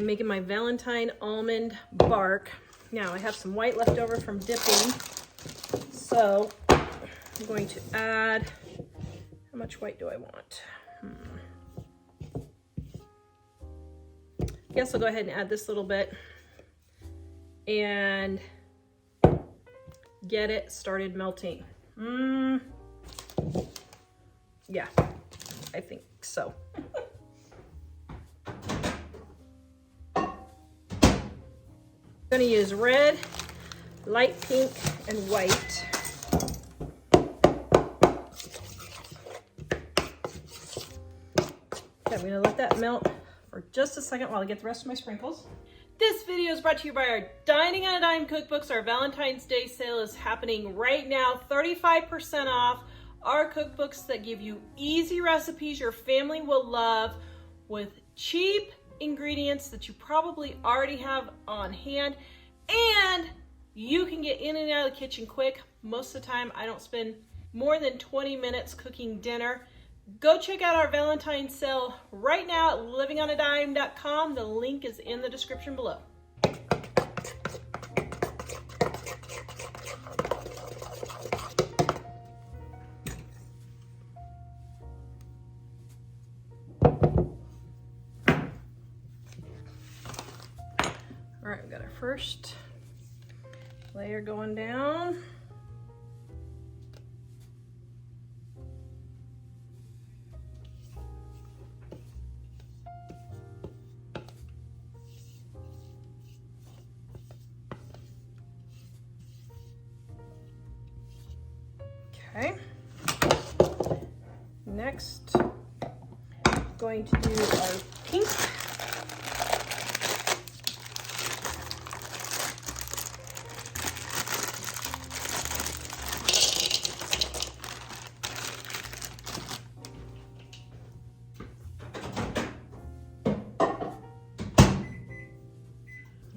I'm making my Valentine almond bark. Now I have some white left over from dipping. So I'm going to add, how much white do I want? Guess I'll go ahead and add this little bit and get it started melting. Yeah, I think so. I'm gonna use red, light pink, and white. Okay, I'm gonna let that melt for just a second while I get the rest of my sprinkles. This video is brought to you by our Dining on a Dime cookbooks. Our Valentine's Day sale is happening right now, 35% off. Our cookbooks that give you easy recipes your family will love with cheap ingredients that you probably already have on hand, and you can get in and out of the kitchen quick. Most of the time I don't spend more than 20 minutes cooking dinner. Go check out our Valentine's sale right now at livingonadime.com. The link is in the description below. All right, we got our first layer going down. Okay. Next, going to do our pink.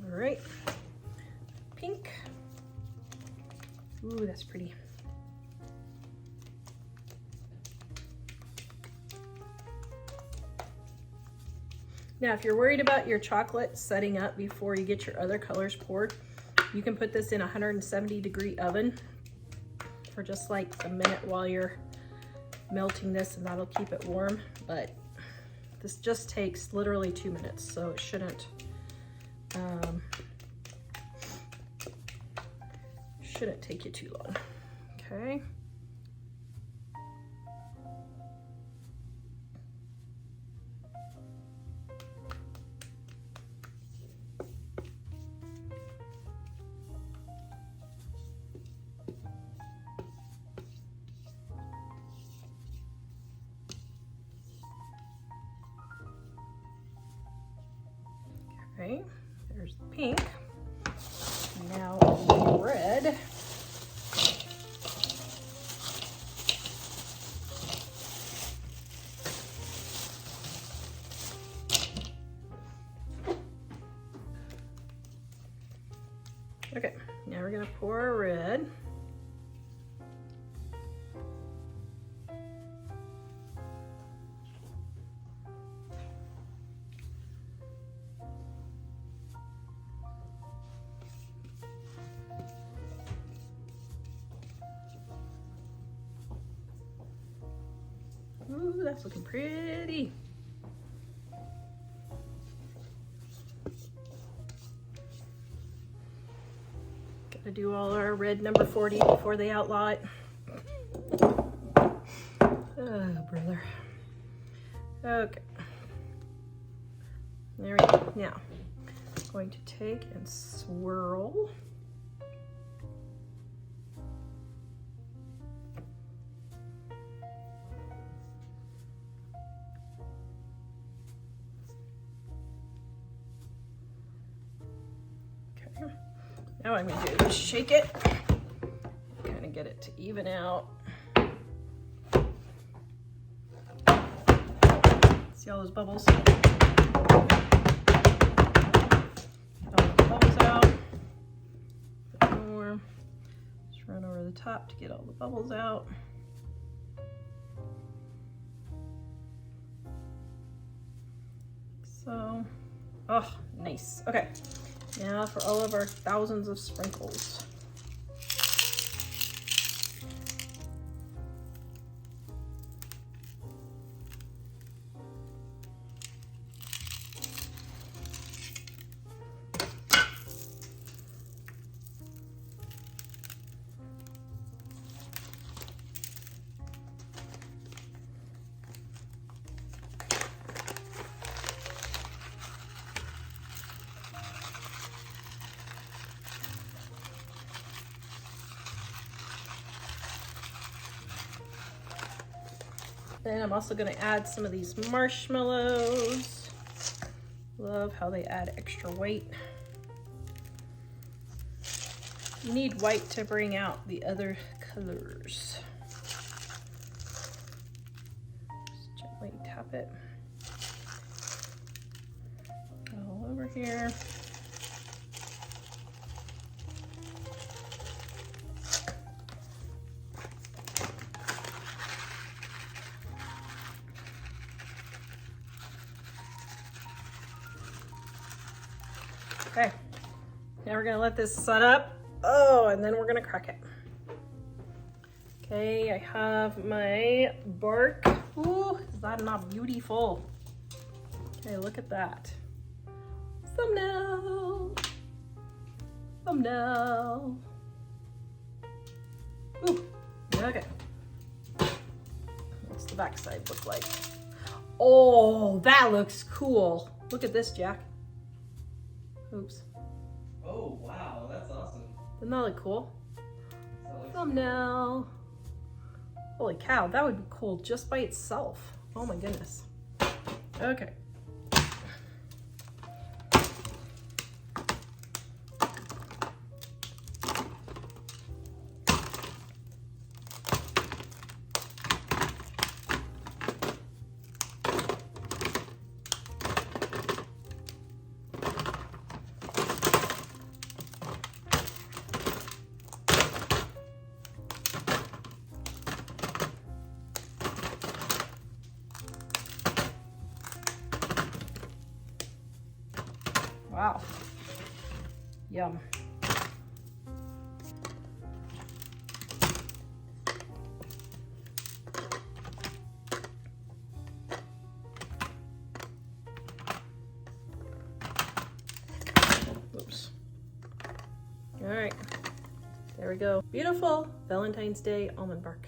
All right, pink. Ooh, that's pretty. Now, if you're worried about your chocolate setting up before you get your other colors poured, you can put this in a 170-degree oven for just like a minute while you're melting this, and that'll keep it warm. But this just takes literally 2 minutes, so it shouldn't take you too long. Okay. Okay, there's the pink. Now the red. Okay, now we're gonna pour our red. Ooh, that's looking pretty. Gotta do all our red number 40 before they outlaw it. Oh, brother. Okay. There we go. Now, I'm going to take and swirl. Now what I'm going to do is shake it, kind of get it to even out. See all those bubbles? All the bubbles out. A bit more. Just run over the top to get all the bubbles out. So, oh, Nice. Okay, now for all of our thousands of sprinkles. Then I'm also gonna add some of these marshmallows. Love how they add extra weight. You need white to bring out the other colors. Just gently tap it all over here. Okay, now we're gonna let this set up. Oh, and then we're gonna crack it. Okay, I have my bark. Ooh, is that not beautiful? Okay, look at that. Thumbnail. Thumbnail. Ooh, okay. What's the backside look like? Oh, that looks cool. Look at this, Jack. Oops. Oh, wow, that's awesome. Doesn't that look cool? Like Thumbnail. Holy cow, that would be cool just by itself. Oh my goodness. Okay. Wow. Yum. Oops. All right. There we go. Beautiful Valentine's Day almond bark.